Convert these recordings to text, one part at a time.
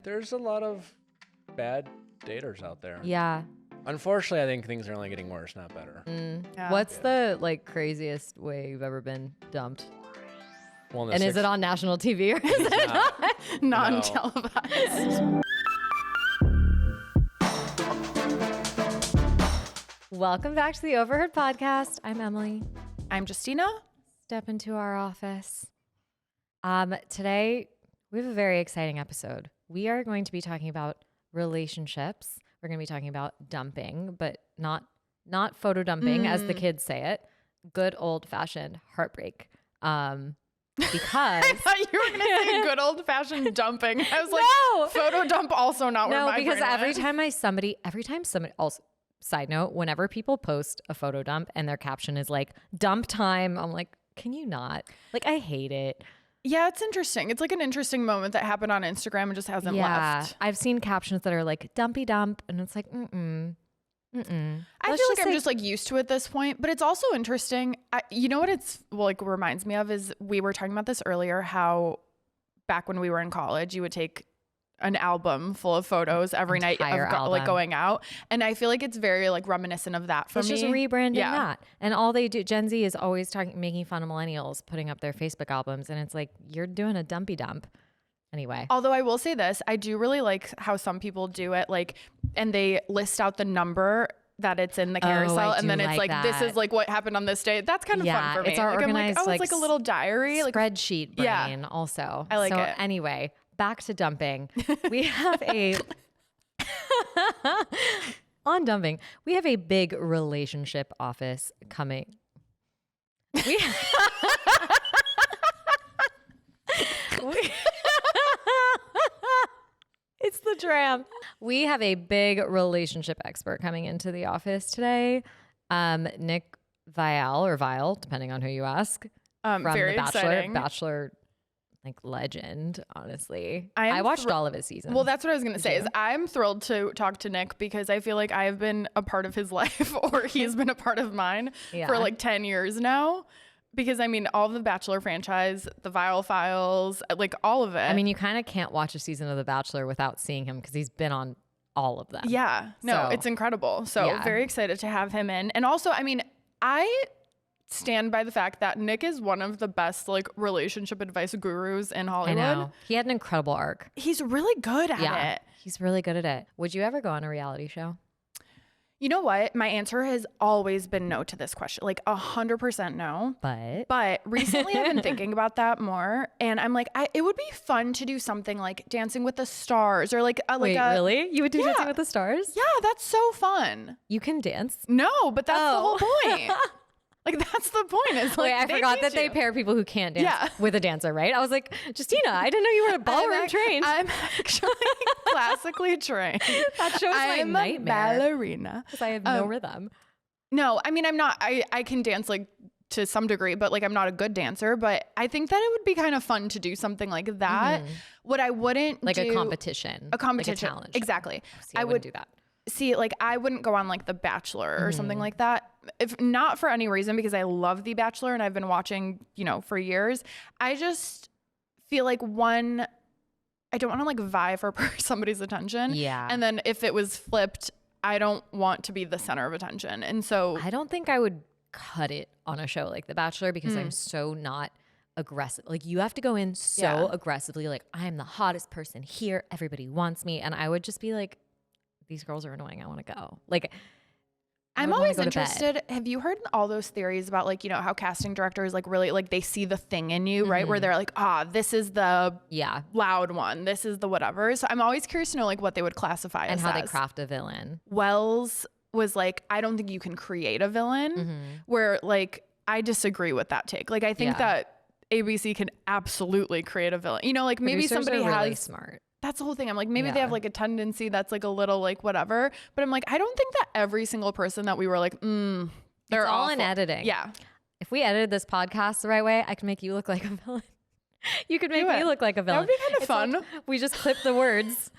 There's a lot of bad daters out there. Yeah. Unfortunately, I think things are only getting worse, not better. Yeah. What's the craziest way you've ever been dumped? Well, And is it on national TV or is it not? Non-televised. Welcome back to the Overheard podcast. I'm Emily. I'm Justina. Step into our office. Today, we have a very exciting episode. We are going to be talking about relationships. We're going to be talking about dumping, but not photo dumping as the kids say it. Good old-fashioned heartbreak. Because I thought you were going to say good old-fashioned dumping. I was like, No! photo dump also not where my because brain every went. time somebody also, side note, whenever people post a photo dump and their caption is like dump time, I'm like, can you not? Like, I hate it. Yeah, it's interesting. It's like an interesting moment that happened on Instagram and just hasn't left. I've seen captions that are like dumpy dump, and it's like, I feel like I'm just like used to it at this point, but it's also interesting. You know what it's reminds me of is we were talking about this earlier, how back when we were in college, you would take an album full of photos every night of going out. And I feel like it's very like reminiscent of that for me. It's just rebranding that. And all they do, Gen Z is always making fun of millennials putting up their Facebook albums. And it's like, you're doing a dumpy dump. Anyway. Although I will say this, I do really like how some people do it, like, and they list out the number that it's in the carousel, and then it's like this is like what happened on this day. That's kind of fun for me. It's our organized, it's like a little diary, spreadsheet brain. Also, I like it. Anyway, back to dumping. We have on dumping. We have a big relationship office coming. It's the dram. We have a big relationship expert coming into the office today. Nick Viall, depending on who you ask. From very The exciting. Bachelor like legend, honestly. I watched all of his seasons. Well, that's what I was going to say is I'm thrilled to talk to Nick because I feel like I have been a part of his life or he's been a part of mine for like 10 years now. Because I mean, all the Bachelor franchise, the Viall files, like all of it. I mean, you kind of can't watch a season of The Bachelor without seeing him because he's been on all of them. Yeah, no, it's incredible. So very excited to have him in. And also, I mean, I stand by the fact that Nick is one of the best like relationship advice gurus in Hollywood. I know. He had an incredible arc. He's really good at it. He's really good at it. Would you ever go on a reality show? You know what? My answer has always been no to this question. Like 100% no. But recently I've been thinking about that more. And I'm like, it would be fun to do something like Dancing with the Stars or really? You would do Dancing with the Stars? Yeah, that's so fun. You can dance? No, but that's the whole point. Like, that's the point. It's like, I forgot that they pair people who can't dance with a dancer, right? I was like, Justina, I didn't know you were a ballroom trained. I'm actually classically trained. That shows my nightmare. I'm a ballerina. Because I have no rhythm. No, I mean, I'm not, I can dance like to some degree, but like I'm not a good dancer. But I think that it would be kind of fun to do something like that. What I wouldn't do. a competition. Like a challenge. Exactly. See, I wouldn't do that. See, like I wouldn't go on like The Bachelor or something like that. If not for any reason, because I love The Bachelor and I've been watching, for years. I just feel like I don't want to like vie for somebody's attention. Yeah. And then if it was flipped, I don't want to be the center of attention. And so I don't think I would cut it on a show like The Bachelor because I'm so not aggressive. Like you have to go in so aggressively, like I'm the hottest person here. Everybody wants me. And I would just be like, these girls are annoying. I want to go. Like, I'm always interested. Have you heard all those theories about like, how casting directors like really like they see the thing in you, right? Where they're like, this is the loud one. This is the whatever. So I'm always curious to know like what they would classify and as how they craft a villain. Wells was like, I don't think you can create a villain where like, I disagree with that take. Like, I think that ABC can absolutely create a villain, like maybe Producers somebody are really has smart. That's the whole thing. I'm like, maybe they have like a tendency that's like a little like whatever. But I'm like, I don't think that every single person that we were like, they're all awful. in editing. Yeah. If we edited this podcast the right way, I could make you look like a villain. You could make me look like a villain. That would be kind of fun. Like we just clip the words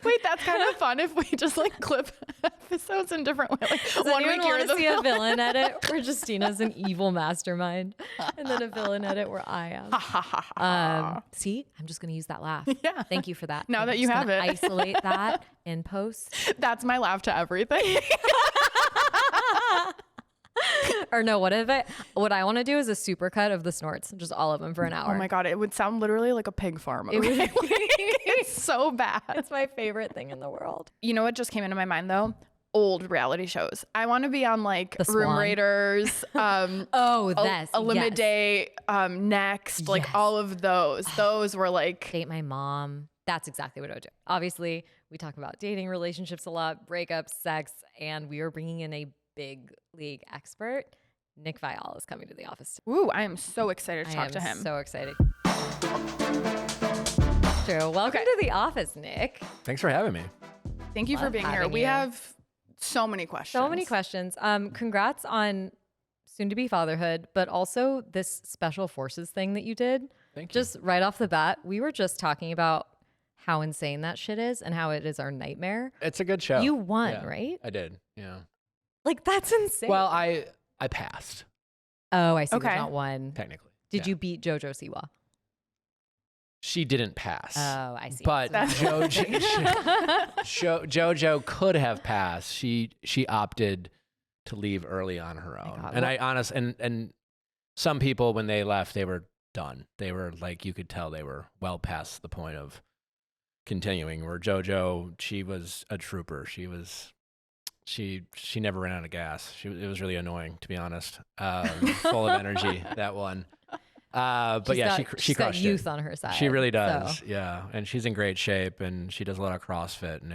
Wait, that's kind of fun if we just like clip episodes in different ways. Like, Does one anyone week you're want to the see a villain edit where Justina's an evil mastermind, and then a villain edit where I am? See, I'm just gonna use that laugh. Yeah. Thank you for that. Now I'm that you just have gonna it. isolate that in post. That's my laugh to everything. Or no, what I want to do is a supercut of the snorts, just all of them for an hour. Oh my God, it would sound literally like a pig farm. It would. It's so bad. It's my favorite thing in the world. You know what just came into my mind though? Old reality shows. I want to be on like The Room Swan. Raiders, Yes. Next, like Yes. all of those. Those were like, Date my mom. That's exactly what I would do. Obviously, we talk about dating, relationships a lot, breakups, sex, and we are bringing in a big league expert. Nick Viall is coming to the office. ooh, I am so excited to I talk am to him. so excited. True. Welcome to the office, Nick. Thanks for having me. Thank you for Love being here. having We you. have so many questions. So many questions. Congrats on soon to be fatherhood, but also this special forces thing that you did. Thank you. Just right off the bat, we were just talking about how insane that shit is and how it is our nightmare. It's a good show. You won, Yeah, right? I did. Yeah. Like that's insane. Well, I passed oh, I see. Okay. There's not one. technically. Did Yeah. you beat JoJo Siwa? She didn't pass. Oh, I see. But So- JoJo could have passed. She opted to leave early on her own. God. And and some people when they left, they were done. They were like, you could tell they were well past the point of continuing. Where JoJo, she was a trooper. She never ran out of gas. It was really annoying, to be honest. Full of energy, that one. But She's yeah, got, she she's got crushed youth it. on her side. She really does. So, Yeah. And she's in great shape and she does a lot of CrossFit and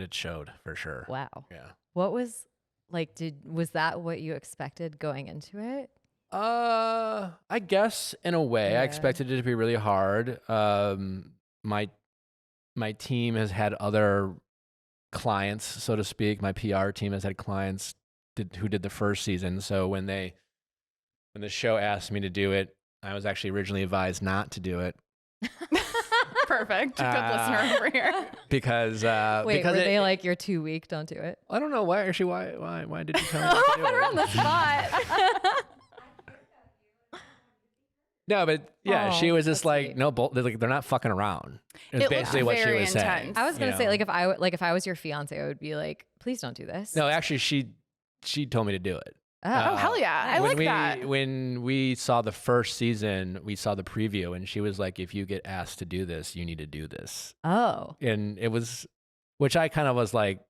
it showed for sure. wow. Yeah. What was like? Was that what you expected going into it? I guess in a way Yeah. I expected it to be really hard. My team has had other clients, so to speak. My PR team has had clients who did the first season. So when the show asked me to do it, I was actually originally advised not to do it. Perfect. Good listener over here. Because Wait, because were it- they like, you're too weak, don't do it? I don't know why did you tell me not to do Put her on it? the spot. No, but yeah, Oh, she was just that's like, sweet. no, they're not fucking around. It's It basically looked what she very was saying. intense. I was gonna you say know? if I was your fiance, I would be like, please don't do this. No, actually, she told me to do it. Oh, hell yeah. I like that. When we saw the first season, we saw the preview, and she was like, if you get asked to do this, you need to do this. Oh. And it was, which I kind of was like,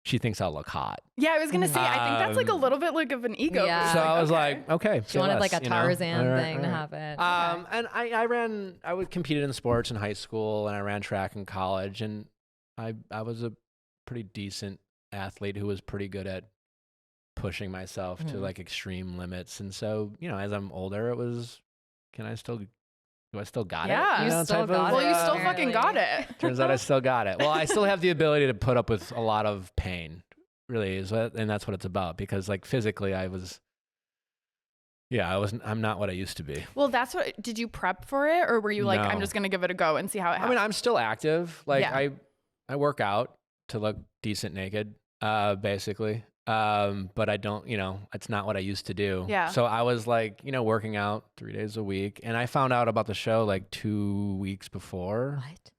she thinks I'll look hot. Yeah, I was going to say, I think that's like a Um, little bit like of an ego. Yeah. boost. So I was okay. like, okay. She say wanted less, like a you know? Tarzan All right, thing all to right. happen. And I competed in sports in high school and I ran track in college and I was a pretty decent athlete who was pretty good at pushing myself to Mhm. like extreme limits. And so, as I'm older, it was, do I still got Yeah. it? You still type got of, Well, you still apparently. fucking got it. turns out I still got it. Well, I still have the ability to put up with a lot of pain, really, and that's what it's about. Because like physically, I'm not what I used to be. Well, did you prep for it or were you like, No. I'm just going to give it a go and see how it I happens? mean, I'm still active. Like Yeah. I work out to look decent naked, basically. But I don't, it's not what I used to do. Yeah. So I was like, working out 3 days a week, and I found out about the show like 2 weeks before. What?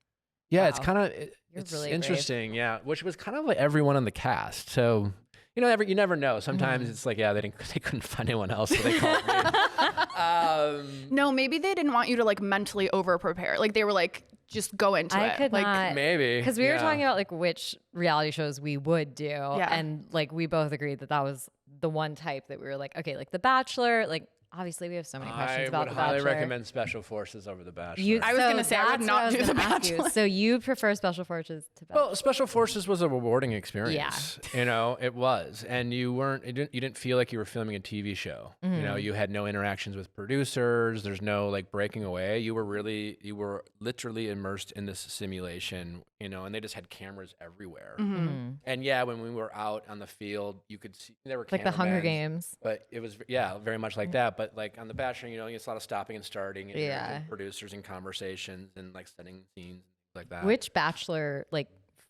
Yeah, it's Wow. kind of You're it's really brave. interesting. Yeah, which was kind of like everyone on the cast. So you never know. Sometimes Mm-hmm. it's like, yeah, they couldn't find anyone else, so they called me. No, maybe they didn't want you to like mentally over prepare. Like they were like, just go into I it. could like, not. Maybe Because we were yeah. talking about like which reality shows we would do. And like we both agreed that was the one type that we were like, okay, like The Bachelor, like obviously we have so many questions about The I would highly Bachelor. recommend Special Forces over The Bachelor. I was gonna say, I would that's not what was do The gonna ask you. Bachelor. So you prefer Special Forces to Bachelor? Well, Special Forces was a rewarding experience. It was, and you didn't feel like you were filming a TV show. Mm-hmm. You had no interactions with producers. There's no like breaking away. You were literally immersed in this simulation. And they just had cameras everywhere. Mhm. And yeah, when we were out on the field, you could see there were Like the Hunger cameramans, Games. but it was very much like that. But like on The Bachelor, it's a lot of stopping and starting, and Yeah. producers and conversations and like setting scenes. like that. Which Bachelor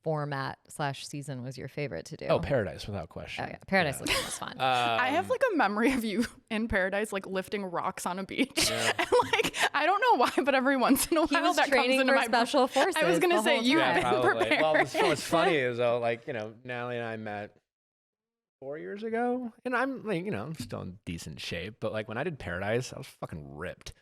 format / season was your favorite to do? Oh, Paradise, without question. Oh, yeah. Paradise was the most fun. I have like a memory of you in Paradise, like lifting rocks on a beach. Yeah. And like, I don't know why, but every once in a He while was that comes training into for my special forces. I was going to say, you've been prepared. Well, what's funny is though, like, Natalie and I met 4 years ago, and I'm like, I'm still in decent shape, but like when I did Paradise, I was fucking ripped.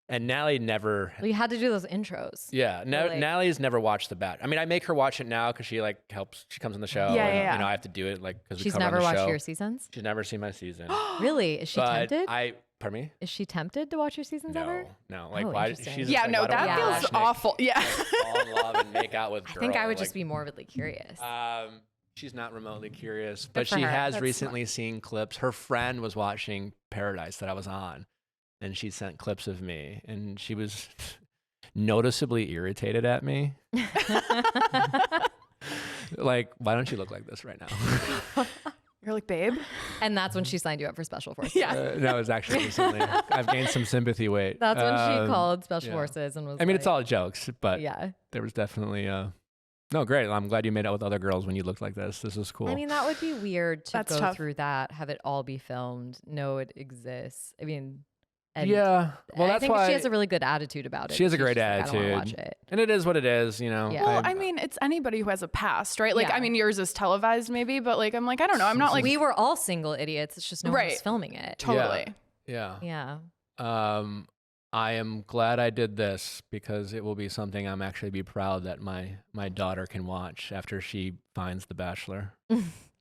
And Natalie never. Well, you had to do those intros. Yeah, Natalie's never watched The Bat. I mean, I make her watch it now because she helps. She comes on the show. Yeah, and, I have to do it because she's never watched your seasons. She's never seen my season. Really? Is she tempted? Pardon me? Is she tempted to watch your seasons ever? No. Like, Oh, why? interesting. She's Yeah, like, no, why don't that we feels watch Nick awful. Yeah. fall in love and make out with girls? I think I would just be morbidly curious. She's not remotely curious, Good but for she her. has That's recently seen clips. Her friend was watching Paradise that I was on, and she sent clips of me, and she was noticeably irritated at me. Like, why don't you look like this right now? You're like, babe. And that's when she signed you up for Special Forces. Yeah. No, it was actually recently. I've gained some sympathy weight. That's when she called Special yeah. Forces and was I mean, it's all jokes, but yeah. there was definitely no, great. I'm glad you made out with other girls when you looked like this. This is cool. I mean, that would be weird to That's go tough. through that, have it all be filmed, know it exists. I mean, and yeah. Well, I that's think why she has a really good attitude about it. she has a She's great just like, I don't wanna attitude. watch it. And it is what it is, Yeah. Well, I mean, it's anybody who has a past, right? Like, Yeah. I mean, yours is televised maybe, but like, I'm like, I don't know. I'm not like, We were all single idiots. It's just no one was Right. filming it. totally. Yeah. Yeah. I am glad I did this because it will be something I'm actually be proud that my daughter can watch after she finds The Bachelor.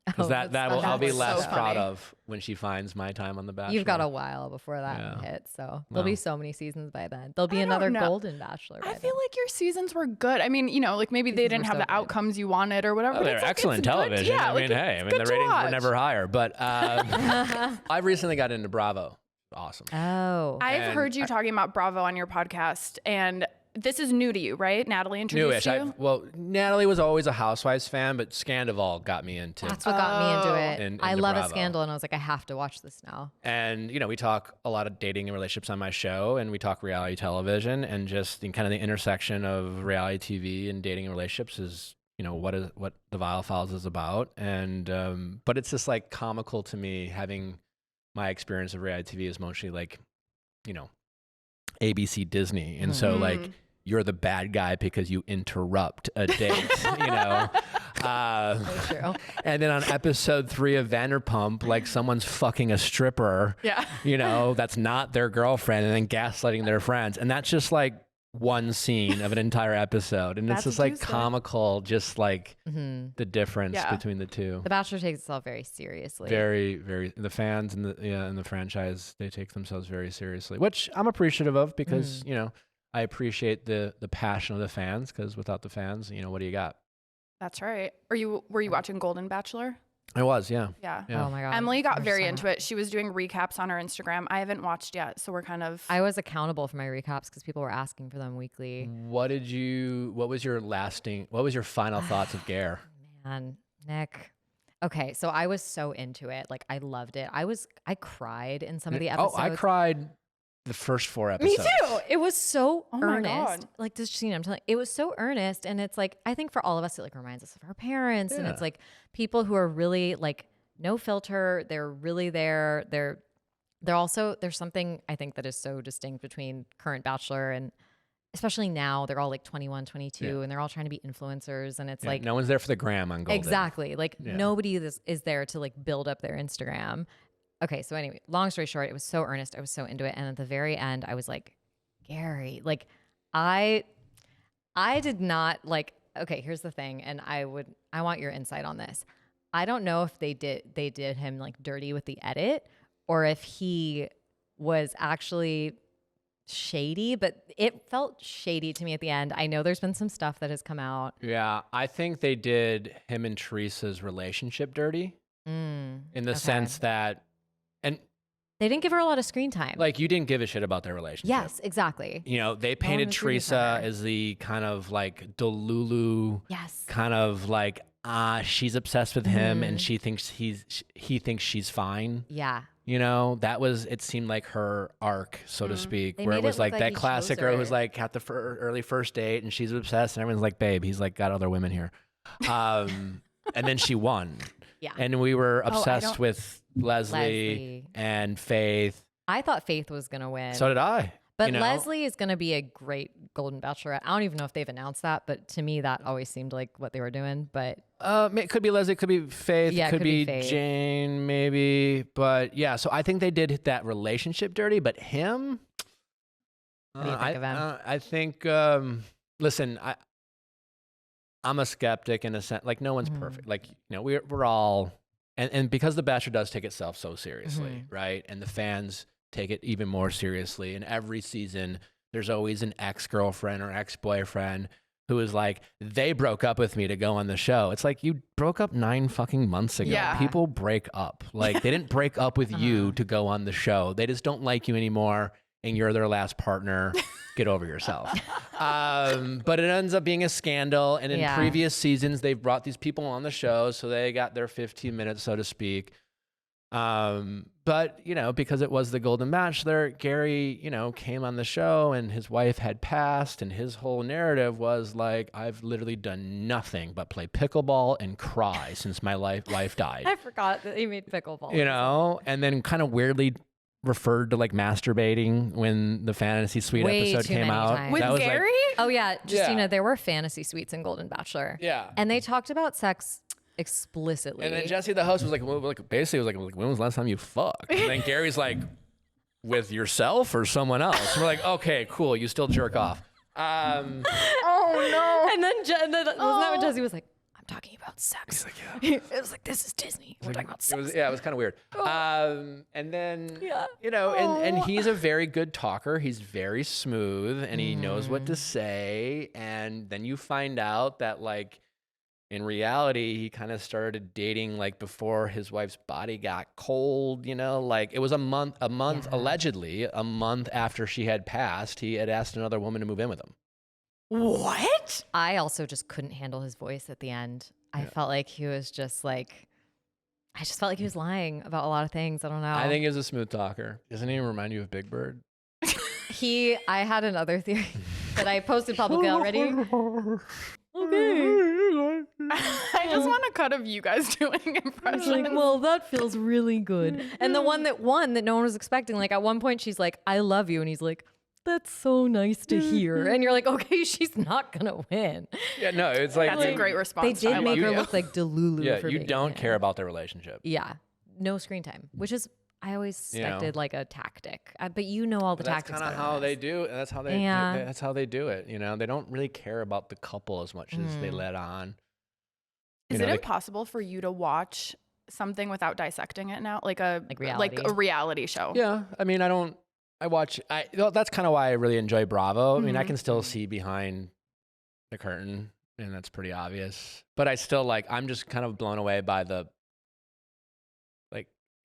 Because I'll be That's less so proud funny. of when she finds my time on The Bachelor. You've got a while before that Yeah. hits, so there'll be Well. so many seasons by then. There'll be I don't another know. Golden Bachelor. By I then. feel like your seasons were good. I mean, like maybe they Seasons didn't were have so the good. outcomes you wanted or whatever. Oh, but they're it's like, excellent it's good. television. Yeah, I like, mean, hey, it's the good to ratings were watch. never higher. But I recently got into Bravo. Awesome. Oh, I've And heard you talking about Bravo on your podcast, and this is new to you, right? Natalie introduced Newish. you. Well, Natalie was always a Housewives fan, but Scandival got me into. that's what got me into it. And I into love a Bravo. scandal, and I was like, I have to watch this now. And we talk a lot of dating and relationships on my show, and we talk reality television, and just in kind of the intersection of reality TV and dating and relationships is what the Viall Files is about. And but it's just like comical to me having my experience of reality TV is mostly like ABC Disney, and so like you're the bad guy because you interrupt a date, So true. And then on episode 3 of Vanderpump, like someone's fucking a stripper, Yeah. that's not their girlfriend, and then gaslighting their friends. And that's just like one scene of an entire episode. And That's it's just a like Tuesday. comical, just like Mhm. the difference Yeah. between the two. The Bachelor takes itself very seriously. Very, very, the fans and the franchise, they take themselves very seriously, which I'm appreciative of because, I appreciate the passion of the fans, because without the fans, what do you got? That's right. Were you watching Golden Bachelor? I was, yeah. Yeah. Yeah. Oh my god. Emily got There's very so into it. She was doing recaps on her Instagram. I haven't watched yet, so we're kind of. I was accountable for my recaps because people were asking for them weekly. What was your final thoughts of Gare? Man, Nick. Okay, so I was so into it. Like I loved it. I cried in some of the episodes. Oh, I cried the first 4 Me episodes. too. It was so Oh my earnest. God. Like this scene, I'm telling you, it was so earnest. And it's like, I think for all of us, it like reminds us of our parents. And Yeah. it's like people who are really like no filter. They're really there. They're also, there's something I think that is so distinct between current Bachelor and especially now they're all like 21, 22 and they're all trying to be influencers. And it's Yeah, like, no one's there for the gram on Golden. exactly. Like Yeah. nobody is there to like build up their Instagram. Okay, so anyway, long story short, it was so earnest. I was so into it. And at the very end, I was like, Gary, like I did not like, okay, here's the thing. And I want your insight on this. I don't know if they did him like dirty with the edit or if he was actually shady, but it felt shady to me at the end. I know there's been some stuff that has come out. Yeah, I think they did him and Teresa's relationship dirty in the okay. sense that, and They didn't give her a lot of screen time. like you didn't give a shit about their relationship. Yes, exactly. They painted agrees with Teresa her. as the kind of like Delulu, Yes. kind of like she's obsessed with him and he thinks she's fine. Yeah. You know, it seemed like her arc, so to speak, They where made it was it look like like that he classic chose girl who's her. like at the early first date and she's obsessed and everyone's like, babe, he's like got other women here. And then she won. Yeah. And we were I obsessed don't- with Leslie and Faith. I thought Faith was going to win. So did I. But you know? Leslie is going to be a great Golden Bachelorette. I don't even know if they've announced that, but to me, that always seemed like what they were doing. But it could be Leslie, it could be Faith, Yeah, it could could be be Faith. Jane, maybe. But yeah, so I think they did hit that relationship dirty. But him, What do you think of him? I think, listen, I'm a skeptic in a sense. Like, no one's perfect. Like, you know, we're all, and because The Bachelor does take itself so seriously, right? And the fans take it even more seriously. And every season, there's always an ex-girlfriend or ex-boyfriend who is like, they broke up with me to go on the show. It's like, you broke up 9 fucking months ago. Yeah. People break up. Like, they didn't break up with you to go on the show. They just don't like you anymore, and you're their last partner. Get over yourself. But it ends up being a scandal. And in previous seasons, they've brought these people on the show, so they got their 15 minutes, so to speak. But, you know, because it was the Golden Bachelor, Gary, you know, came on the show and his wife had passed, and his whole narrative was like, I've literally done nothing but play pickleball and cry since my life died. I forgot that he made pickleball. You know, and then kind of weirdly referred to like masturbating when the Fantasy Suite Way episode too came many out. times. With That was Gary? Oh yeah, Justina, Yeah. there were fantasy suites in Golden Bachelor. Yeah. And they talked about sex explicitly. And then Jesse, the host, was like, basically was like, when was the last time you fucked? And then Gary's like, with yourself or someone else? And we're like, okay, cool. You still jerk off. Oh no. And then wasn't that what Jesse was like? I'm talking about sex. He's like, yeah. It was like, this is Disney. We're talking about sex. It was kind of weird. And then, Yeah. you know, and he's a very good talker. He's very smooth and he knows what to say. And then you find out that, like, in reality, he kind of started dating like before his wife's body got cold, you know, like it was a month, allegedly a month after she had passed, he had asked another woman to move in with him. What? I also just couldn't handle his voice at the end. I felt like he was just like, I just felt like he was lying about a lot of things. I don't know. I think he's a smooth talker. Doesn't he remind you of Big Bird? I had another theory that I posted publicly already. Okay. I just want a cut of you guys doing impressions. Like, well, that feels really good. And the one that won that no one was expecting, like at one point she's like, I love you. And he's like, that's so nice to hear. And you're like, okay, she's not going to win. Yeah, no, it's like That's a great response. They I did love make her you. look like Delulu. Yeah, for you being don't him. care about their relationship. Yeah. No screen time, which is, I always You know. suspected like a tactic. But you know all the That's tactics. kind of better how than they us. do it. And that's how they Yeah. that's how they do it. You know, they don't really care about the couple as much as they let on. Is You it know, impossible for you to watch something without dissecting it now? Like a reality? like a reality show. Yeah, I mean, that's kind of why I really enjoy Bravo. I mean, I can still see behind the curtain, and that's pretty obvious. But I still I'm just kind of blown away by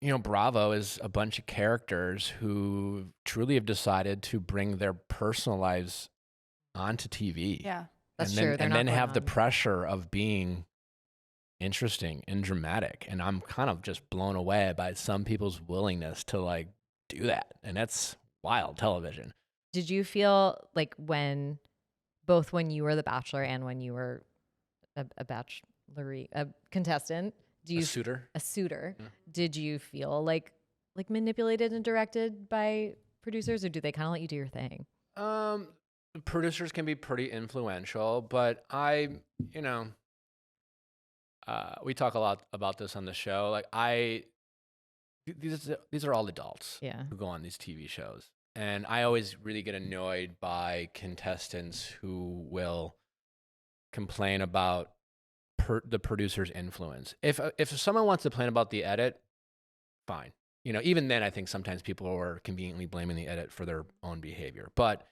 you know, Bravo is a bunch of characters who truly have decided to bring their personal lives onto TV. Yeah. That's and true. then, They're and not then going have the on. pressure of being interesting and dramatic. And I'm kind of just blown away by some people's willingness to do that. And that's wild television. Did you feel like when you were the Bachelor and when you were a contestant, A suitor. a suitor, Yeah. did you feel like manipulated and directed by producers, or do they kind of let you do your thing? Producers can be pretty influential, but we talk a lot about this on the show. These are all adults Yeah. who go on these TV shows. And I always really get annoyed by contestants who will complain about the producer's influence. If someone wants to complain about the edit, fine. You know, even then I think sometimes people are conveniently blaming the edit for their own behavior. But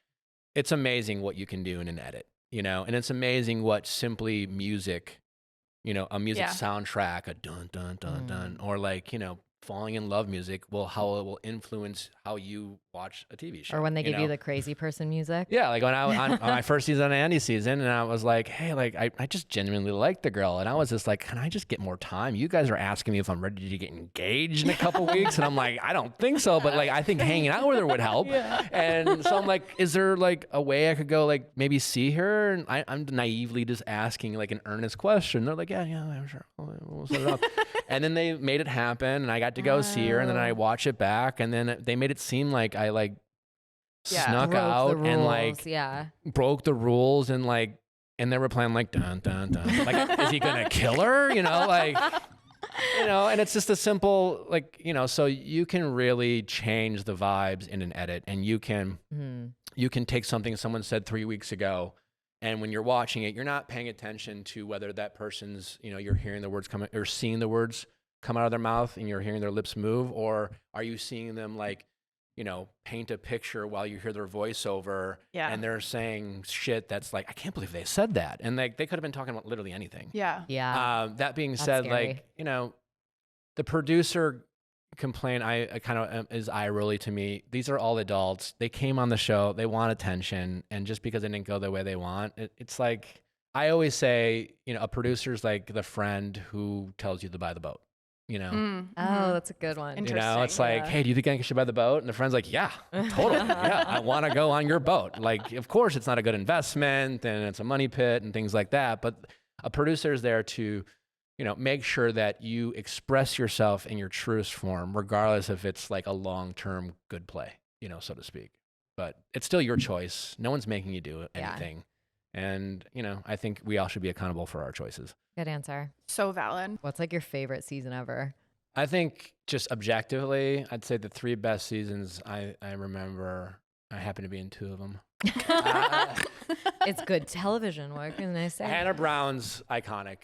it's amazing what you can do in an edit, you know, and it's amazing what simply music, you know, a music soundtrack, a dun dun dun dun, or falling in love music how it will influence how you watch a TV show. Or when they give know? you the crazy person music. Yeah, like when on my first season on Andy's season, and I was like, hey, like I just genuinely like the girl, and I was just like, can I just get more time? You guys are asking me if I'm ready to get engaged in a couple weeks, and I'm like, I don't think so, but like I think hanging out with her would help. Yeah. And so I'm like, is there like a way I could go like maybe see her? And I'm naively just asking like an earnest question. They're like, yeah, sure, we'll set it up. And then they made it happen, and I got to go see her, and then I watch it back, and then they made it seem like I like snuck out and like broke the rules, and like, and they were playing like dun dun dun, like is he gonna kill her? You know, like, you know, and it's just a simple like, you know, so you can really change the vibes in an edit, and you can take something someone said 3 weeks ago. And when you're watching it, you're not paying attention to whether that person's, you know, you're hearing the words come or seeing the words come out of their mouth and you're hearing their lips move, or are you seeing them like, you know, paint a picture while you hear their voiceover and they're saying shit that's like, I can't believe they said that. And like, they could have been talking about literally anything. Yeah. That being said, scary. Like, you know, the producer complaint I kind of is eye rolly to me. These are all adults. They came on the show. They want attention. And just because it didn't go the way they want, it's like, I always say, you know, a producer's like the friend who tells you to buy the boat, you know? Oh, that's a good one. You know, it's like, hey, do you think I should buy the boat? And the friend's like, yeah, totally. Yeah, I want to go on your boat. Like, of course, it's not a good investment and it's a money pit and things like that. But a producer is there to, you know, make sure that you express yourself in your truest form, regardless if it's like a long-term good play, you know, so to speak. But it's still your choice. No one's making you do anything. And, you know, I think we all should be accountable for our choices. Good answer. So valid. What's like your favorite season ever? I think just objectively, I'd say the 3 best seasons I remember, I happen to be in 2 of them. It's good television. What can I say? Hannah Brown's iconic.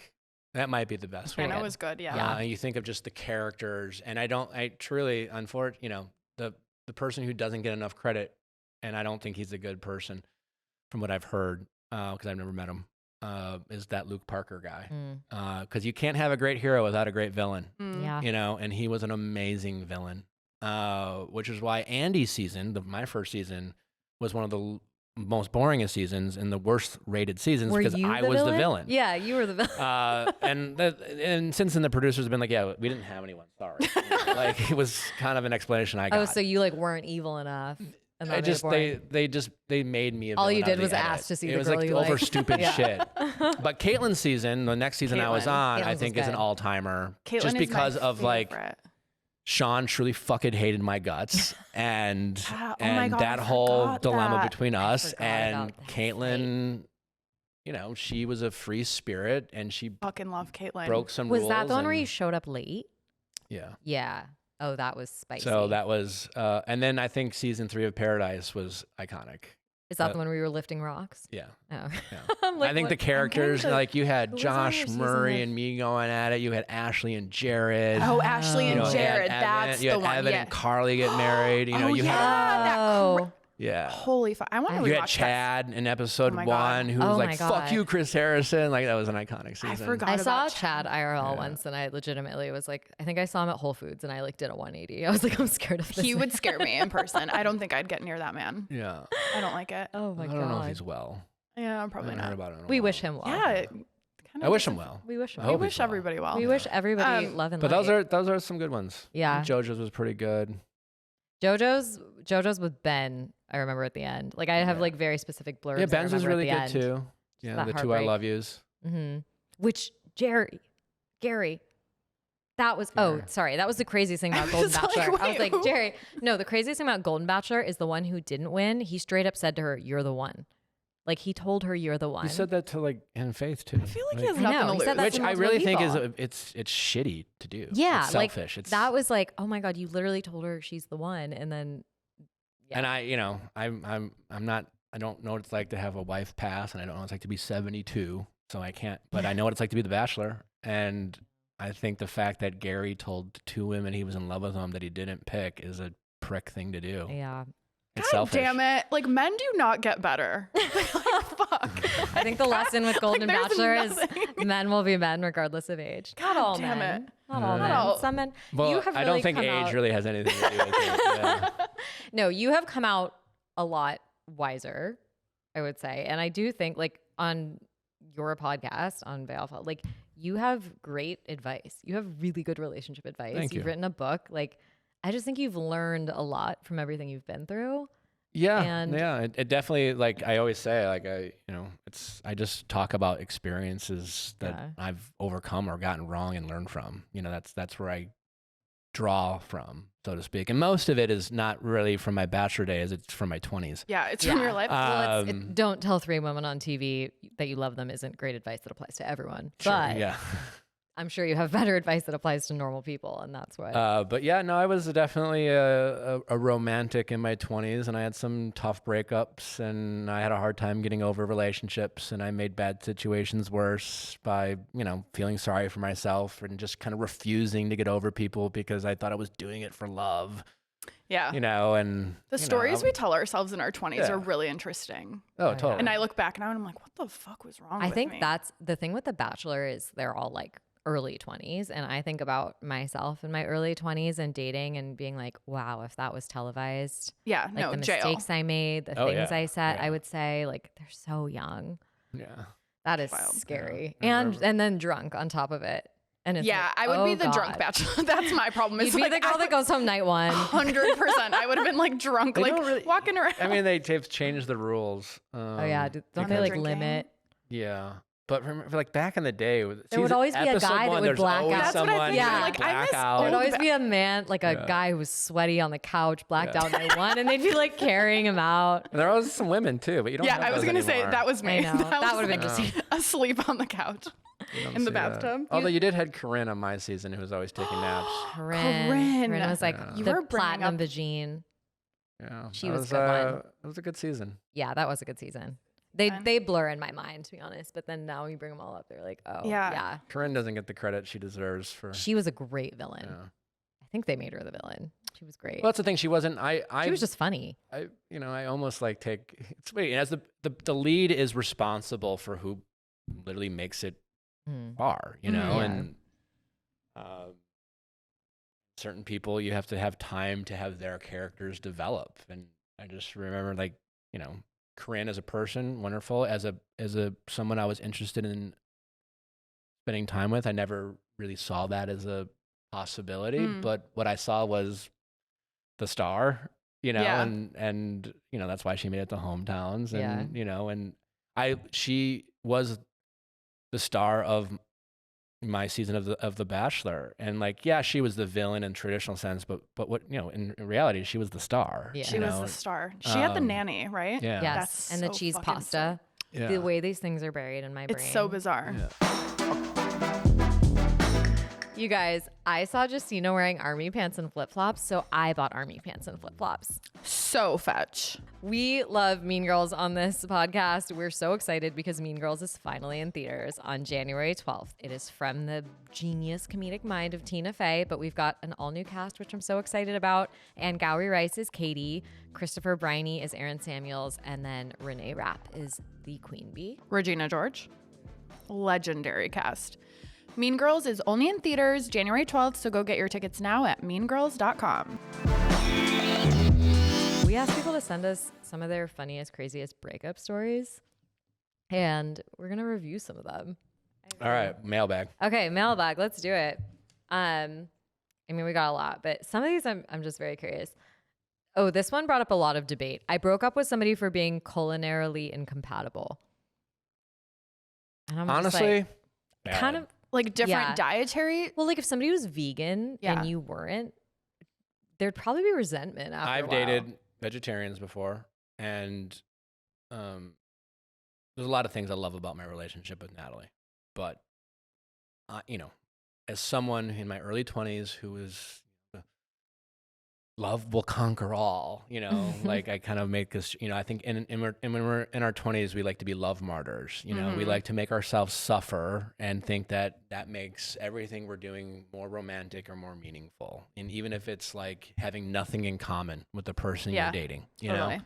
That might be the best one. Hannah was good, yeah. You think of just the characters, and I truly, unfortunately, you know, the person who doesn't get enough credit, and I don't think he's a good person from what I've heard, because I've never met him, is that Luke Parker guy. Because you can't have a great hero without a great villain. Yeah. You know, and he was an amazing villain, which is why Andy's season, my first season, was one of the most boringest seasons and the worst rated seasons because I was the villain. Yeah, you were the villain. And since then the producers have been like, yeah, we didn't have anyone. Sorry. You know, like it was kind of an explanation I got. Oh, so you like weren't evil enough. And they made me a villain. All you did was edit. ask to see it the girl was like you over like. stupid shit. But Caitlin's season, the next season I was on, I think is an all timer. Just because of like Sean truly fucking hated my guts, and that whole dilemma between us and Caitlin. You know, she was a free spirit, and she fucking love Caitlin. Broke some rules. Was that the one where you showed up late? Yeah. Yeah. Oh, that was spicy. So that was, and then I think season 3 of Paradise was iconic. Is that the one where you were lifting rocks? Yeah. Oh. Yeah. Like, I think the characters, like you had Josh on your Murray season and me going at it. You had Ashley and Jared. Oh, Ashley and Jared. That's you the had one. Evan and Carly get married. You know, you had. Yeah. Holy fuck. I want to rewatch You had Chad in episode 1 who was like, fuck you, Chris Harrison. Like, that was an iconic season. I forgot I saw about Chad IRL once, and I legitimately was like, I think I saw him at Whole Foods, and I like did a 180. I was like, I'm scared of this. He would scare me in person. I don't think I'd get near that man. Yeah. I don't like it. Oh my God. I don't know if he's well. Yeah, probably not. About it we wish him well. Yeah. I wish him well. We wish him We wish everybody well. We wish everybody love and light. But those are some good ones. Yeah. JoJo's was pretty good. JoJo's with Ben, I remember at the end. Like I have like very specific blurbs. Yeah, Ben's was really good too. Just Yeah, the 2 I love yous. Mm-hmm. Which Gary. That was that was the craziest thing about Golden Bachelor. Like, I was like, Jerry, no, the craziest thing about Golden Bachelor is the one who didn't win. He straight up said to her, "You're the one." Like he told her, "You're the one." He said that to like Anne Faith too. I feel like he has nothing to lose. Which I really think is it's shitty to do. Yeah, it's selfish. Like that was like, oh my God, you literally told her she's the one, and then. Yeah. And I don't know what it's like to have a wife pass, and I don't know what it's like to be 72, so I can't. But I know what it's like to be the Bachelor, and I think the fact that Gary told 2 women he was in love with them that he didn't pick is a prick thing to do. Yeah. It's God selfish. damn it. Like, men do not get better. Like, fuck. I think the lesson with Golden there's Bachelor is nothing. men will be men regardless of age. Not all damn men. it. Not all Not men. all. Some men. Well, you have I really don't think come age out, really has anything to do with it. Yeah. No, you have come out a lot wiser, I would say. And I do think, like, on your podcast on Viall, like, you have great advice. You have really good relationship advice. Thank You've you. written a book. Like, I just think you've learned a lot from everything you've been through. Yeah, And- yeah. It definitely, like I always say, like I just talk about experiences that Yeah. I've overcome or gotten wrong and learned from. That's where I draw from, so to speak. And most of it is not really from my bachelor days; it's from my 20s. Yeah, it's from your life. Well, Um, don't tell 3 women on TV that you love them isn't great advice that applies to everyone. Sure, but yeah. I'm sure you have better advice that applies to normal people, and that's what. But yeah, no, I was definitely a romantic in my 20s, and I had some tough breakups, and I had a hard time getting over relationships, and I made bad situations worse by, feeling sorry for myself and just kind of refusing to get over people because I thought I was doing it for love, Yeah. and The stories we tell ourselves in our 20s Yeah. are really interesting. Oh, yeah. totally. And I look back now and I'm like, what the fuck was wrong I with think me? that's the thing with The Bachelor is they're all like early 20s, and I think about myself in my early 20s and dating and being like, wow, if that was televised, Yeah, like no, the jail. mistakes I made, the Oh, things yeah. I said, Yeah. I would say like they're so young. Yeah. That is Wild. scary, Yeah. and then drunk on top of it. And it's Yeah, like, I would be oh, the drunk God. bachelor. That's my problem. You'd It's be like, the girl that goes home night one. 100%. I would have been like drunk, They like don't really- walking around. I mean, they've changed the rules. Oh yeah, don't they because- like Drinking. limit? Yeah. But remember, like back in the day, There would always be a episode guy that one, would there's black always out. That's what I someone think. Yeah. who would Like, I miss black out. There'd old always be a man, like a Yeah. guy who was sweaty on the couch, blacked Yeah. out night one, and they'd be like carrying him out. And there was some women too, but you don't. Yeah, have I was those gonna say anymore. that was me. I know. That was, would've been like, just- asleep on the couch You don't in the see that. bathtub. Although you did had Corinne on my season, who was always taking naps. Corinne was like Yeah. You the were bringing platinum up- vagine. Yeah, She that was a good one. It was a good season. Yeah, that was a good season. Fun. They blur in my mind, to be honest. But then now you bring them all up, they're like, oh Yeah. yeah. Corinne doesn't get the credit she deserves for. She was a great villain. Yeah. I think they made her the villain. She was great. Well, that's the thing. She wasn't. She was just funny. I almost like take. It's wait as the lead is responsible for who literally makes it Mm. far. Yeah. And certain people you have to have time to have their characters develop. And I just remember Corinne as a person, wonderful. As a someone I was interested in spending time with, I never really saw that as a possibility. Mm. But what I saw was the star, Yeah. and that's why she made it to hometowns, and Yeah. and she was the star of my season of the Bachelor, and she was the villain in traditional sense, but what in reality she was the star. Yeah. She was the star. She had the nanny, right? Yeah. Yes, That's and the so cheese fucking pasta. Yeah. The way these things are buried in my brain. It's so bizarre. Yeah. You guys, I saw Justina wearing army pants and flip-flops, so I bought army pants and flip-flops. So fetch. We love Mean Girls on this podcast. We're so excited because Mean Girls is finally in theaters on January 12th. It is from the genius comedic mind of Tina Fey, but we've got an all-new cast, which I'm so excited about. And Gowrie Rice is Katie, Christopher Briney is Aaron Samuels, and then Renee Rapp is the Queen Bee. Regina George. Legendary cast. Mean Girls is only in theaters January 12th, so go get your tickets now at meangirls.com. We asked people to send us some of their funniest, craziest breakup stories, and we're going to review some of them. All right, mailbag. Okay, mailbag. Let's do it. I mean, we got a lot, but some of these I'm just very curious. Oh, this one brought up a lot of debate. I broke up with somebody for being culinarily incompatible. And I'm just Honestly, like, kind of, Like different Yeah. dietary. well, like if somebody was vegan Yeah. and you weren't, there'd probably be resentment after a I've while. dated vegetarians before, and there's a lot of things I love about my relationship with Natalie. But, as someone in my early 20s who was love will conquer all, you know, like I kind of make this, you know, I think when we're in our 20s, we like to be love martyrs, you know, we like to make ourselves suffer and think that that makes everything we're doing more romantic or more meaningful. And even if it's like having nothing in common with the person you're dating, you know?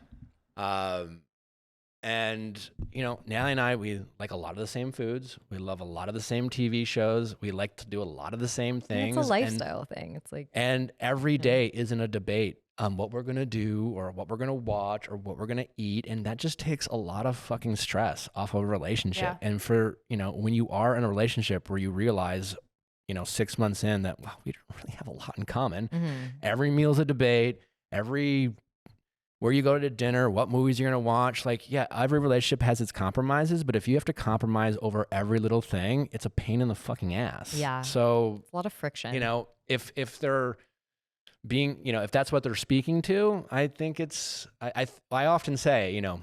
And, you know, Natalie and I, we like a lot of the same foods. We love a lot of the same TV shows. We like to do a lot of the same things. It's a lifestyle thing. It's like, and every day isn't a debate on what we're going to do or what we're going to watch or what we're going to eat. And that just takes a lot of fucking stress off of a relationship. Yeah. And for, you know, when you are in a relationship where you realize, you know, 6 months in that, wow, we don't really have a lot in common. Every meal's a debate. Where you go to dinner, what movies you're going to watch. Like, yeah, every relationship has its compromises, but if you have to compromise over every little thing, it's a pain in the fucking ass. Yeah. So it's a lot of friction. You know, if they're being, you know, if that's what they're speaking to, I think it's, I often say, you know,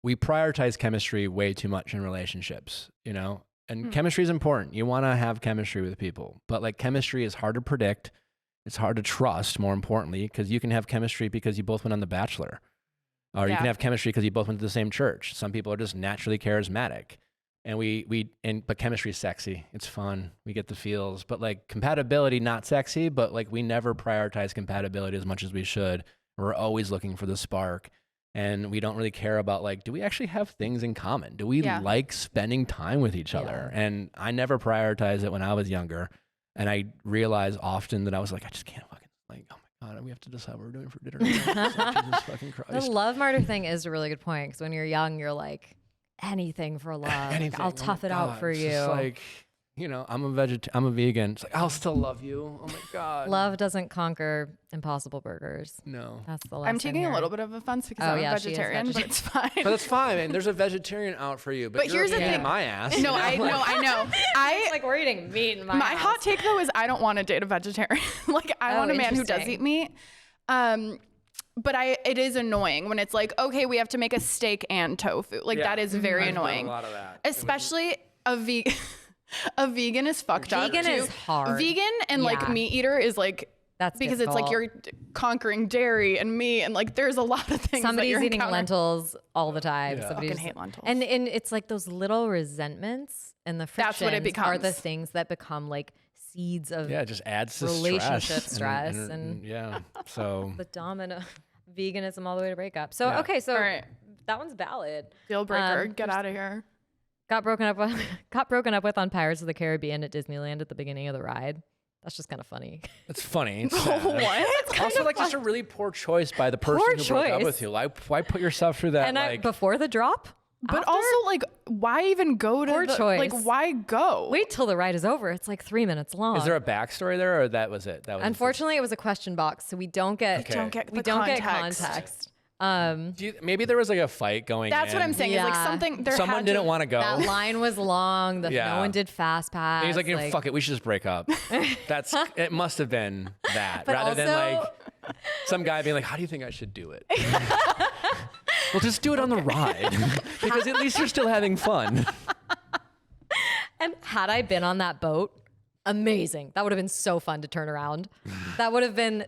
we prioritize chemistry way too much in relationships, you know, and chemistry is important. You want to have chemistry with people, but like chemistry is hard to predict. It's hard to trust, more importantly, because you can have chemistry because you both went on The Bachelor. Or you can have chemistry because you both went to the same church. Some people are just naturally charismatic. And but chemistry is sexy. It's fun. We get the feels. But like compatibility, not sexy, but like we never prioritize compatibility as much as we should. We're always looking for the spark. And we don't really care about like, do we actually have things in common? Do we like spending time with each other? And I never prioritized it when I was younger. And I realized often that I was like, I just can't fucking, like, oh my God, we have to decide what we're doing for dinner. Like, Jesus fucking Christ. The love martyr thing is a really good point, because when you're young, you're like, anything for love. Anything. Like, I'll tough it out for you. It's like, you know, I'm a vegan. It's like, I'll still love you. Oh my God. Love doesn't conquer Impossible Burgers. No. That's the lesson. I'm taking a little bit of offense because I'm a vegetarian, but it's fine. But it's fine, man. There's a vegetarian out for you. But here's the thing. In my ass. No, I know. It's like we're eating meat in my house. hot take though is I don't want to date a vegetarian. Like I want a man who does eat meat. But it is annoying when it's like, okay, we have to make a steak and tofu. Like that is very annoying. A lot of that. Especially a vegan. A vegan is fucked up. Vegan is hard. Vegan and like meat eater is like, that's because difficult. it's like you're conquering dairy and meat and like there's a lot of things. Somebody's eating lentils all the time. I fucking hate lentils. And it's like those little resentments and the frictions That's what it becomes. are the things that become like seeds of it just adds to relationship stress and so the domino veganism all the way to breakup. So okay, so that one's valid. Deal breaker. Get out of here. Got broken up with on Pirates of the Caribbean at Disneyland at the beginning of the ride. That's just kind of funny. It's funny. It's what? It's also like just a really poor choice by the person who broke up with you. Like, why put yourself through that? And before the drop? But After? also, like, why even go to poor choice. Like, why go? Wait till the ride is over. It's like 3 minutes long. Is there a backstory there, or that was it? That was Unfortunately, it was a question box, so we don't get context. Maybe there was like a fight going. That's what I'm saying. Is like something. Someone didn't want to go. That line was long. No one did fast pass. And he's like, fuck it, we should just break up. It must have been that, rather than like some guy being like, how do you think I should do it? Well, just do it on the ride, because at least you're still having fun. And had I been on that boat, amazing. That would have been so fun to turn around. That would have been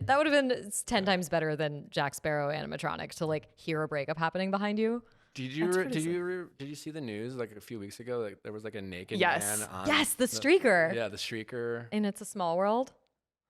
10 times better than Jack Sparrow animatronic to like hear a breakup happening behind you. Did you see the news like a few weeks ago? Like there was like a naked man on the streaker. Yeah, the streaker. And It's a Small World.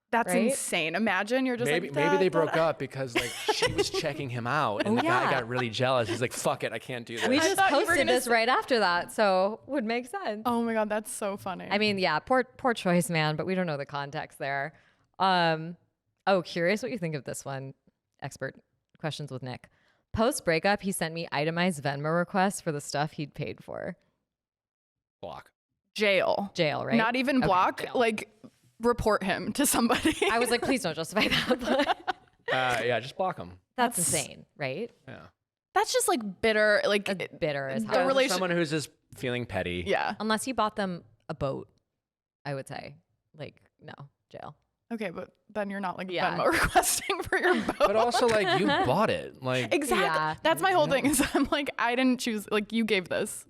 That's insane. Imagine you're just maybe they broke up because like she was checking him out and the guy got really jealous. He's like, fuck it, I can't do this. We just posted this right after that, so would make sense. Oh my God, that's so funny. I mean, yeah, poor choice, man, but we don't know the context there. Curious what you think of this one. Expert questions with Nick. Post breakup, he sent me itemized Venmo requests for the stuff he'd paid for. Block. Jail, right? Not even block. Jail. Like report him to somebody. I was like, please don't justify that. But just block him. That's insane, right? Yeah. That's just like bitter. Like bitter as hell. Someone who's just feeling petty. Yeah. Unless you bought them a boat, I would say. Like, no, jail. Okay, but then you're not like Venmo requesting for your boat. But also like you bought it. Like exactly. Yeah. That's my whole thing is I'm like, I didn't choose, like you gave this.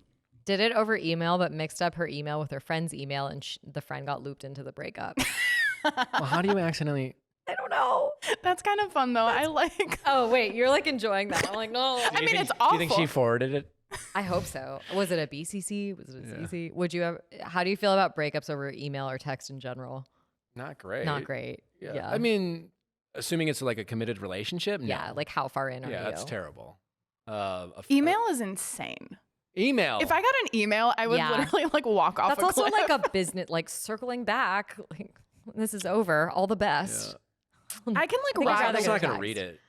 Did it over email, but mixed up her email with her friend's email, and the friend got looped into the breakup. Well, how do you accidentally? I don't know. no. That's kind of fun though. I like. Oh wait, you're like enjoying that. I'm like, no. I mean, it's Do awful. you think she forwarded it? I hope so. Was it a BCC? Was it a CC? Would you have? How do you feel about breakups over email or text in general? Not great. Not great. Yeah. I mean, assuming it's like a committed relationship. Yeah. No. Like how far in are you? Yeah, that's terrible. Email is insane. Email. If I got an email, I would literally like walk off. That's a also cliff. like a business, like circling back. Like this is over. All the best. I can like I'd ride. rather I'm go not gonna text. read it.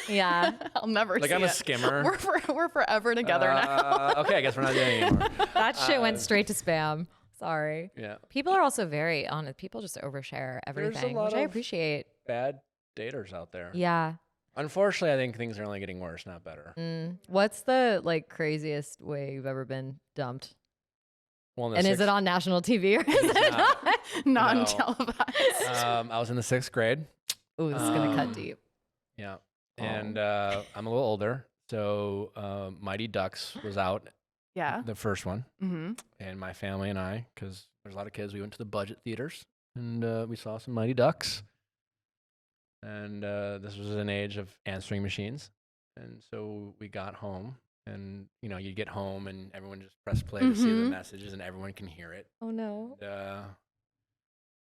Yeah. I'll never Like see I'm a it. skimmer. We're forever together now. Okay, I guess we're not doing it anymore. That shit went straight to spam. Sorry. Yeah. People are also very honest. People just overshare everything, lot which I of- appreciate. Bad daters out there. Yeah. Unfortunately, I think things are only getting worse, not better. What's the like craziest way you've ever been dumped? Well, And is it on national TV or is it not? Non-televised. I was in the 6th grade. Ooh, this is gonna cut deep. Yeah. And I'm a little older. So Mighty Ducks was out, Yeah. the first one. Mm-hmm. And my family and I, because there's a lot of kids, we went to the budget theaters and we saw some Mighty Ducks. And this was an age of answering machines. And so we got home and, you know, you get home and everyone just press play to see the messages and everyone can hear it. Oh no. The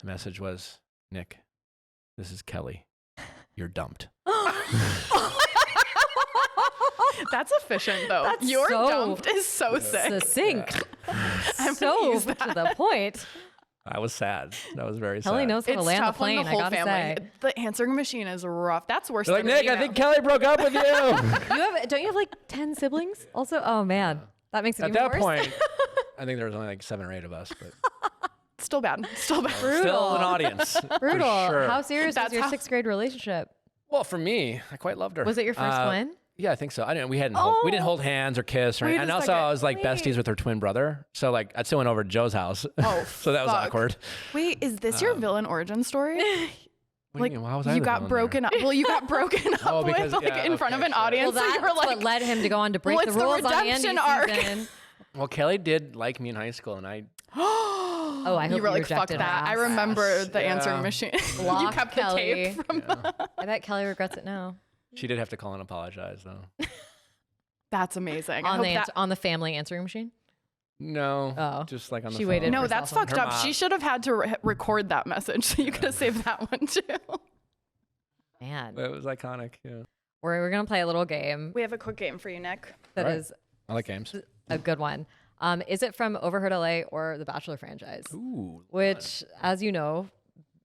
message was, Nick, this is Kelly. You're dumped. That's efficient though. That's Your so dumped is so sick. Succinct. I'm So gonna use to that. the point. I was sad. That was very Kelly sad. knows how to It's land the tough when plane. the I whole gotta family. say. The answering machine is rough. That's worse They're like, than Nick, an I think email. Kelly broke up with you. Don't you have like 10 siblings? Also, oh man, that makes it At even that worse. point, I think there was only like 7 or 8 of us, but Still bad. Still bad. still an audience. Brutal. For sure. How serious That's was your how- 6th grade relationship? Well, for me, I quite loved her. Was it your first one? Yeah, I think so. I didn't. We Oh. didn't hold hands or kiss or Wait anything. And a also, second. I was like Wait. besties with her twin brother. So like, I still went over to Joe's house. Oh, so that was fuck. awkward. Wait, is this your villain origin story? What do you mean? Why was I you the got villain broken up. Well, you got broken up Oh, because- with like yeah, in front of okay, an sure. audience. Well, so that's you were like, what led him to go on to break Well, the it's the rules on the redemption Andy arc. season. there? Well, Kelly did like me in high school, and I Oh, I hope you were like, fuck rejected that. I her ass. remember the Yeah. answering machine. you Block kept Kelly. the tape from I bet Kelly regrets it now. she did have to call and apologize though. That's amazing. I On hope the that- on the family answering machine. No, Oh. just like on the She phone. waited No, for that's cell phone. fucked Her up. mom- She should have had to record that message, so you could have saved that one too. Man, It was iconic. Yeah, we're gonna play a little game We have a quick game for you, Nick. that Right. is I like games. a good one. Is it from Overheard LA or the Bachelor franchise? Ooh, Which, as you know,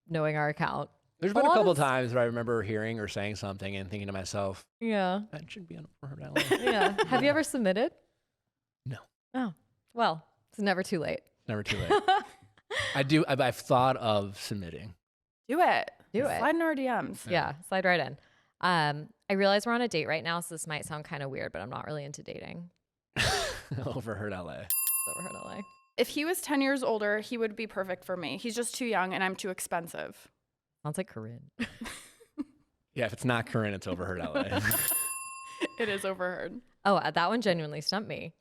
knowing our account, there's been a lot couple of- times where I remember hearing or saying something and thinking to myself, yeah, that should be on OverheardLA. yeah. Have you ever submitted? No. Oh, well, it's never too late. Never too late. I've thought of submitting. Do it. Do it. Slide in our DMs. Yeah, slide right in. I realize we're on a date right now, so this might sound kind of weird, but I'm not really into dating. OverheardLA. Overheard LA. If he was 10 years older, he would be perfect for me. He's just too young and I'm too expensive. Sounds like Corinne. Yeah, if it's not Corinne, it's OverheardLA. It is overheard. Oh, that one genuinely stumped me.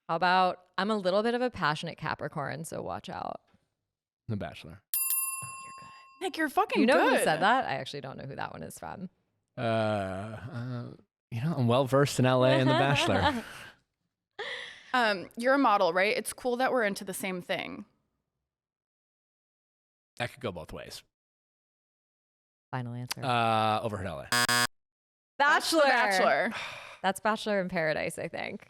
How about I'm a little bit of a passionate Capricorn, so watch out. The Bachelor. Nick, you're fucking You know good. who said that? I actually don't know who that one is from. I'm well versed in LA and The Bachelor. You're a model, right? It's cool that we're into the same thing. That could go both ways. Final answer. OverheardLA. Bachelor. The Bachelor. That's Bachelor in Paradise, I think.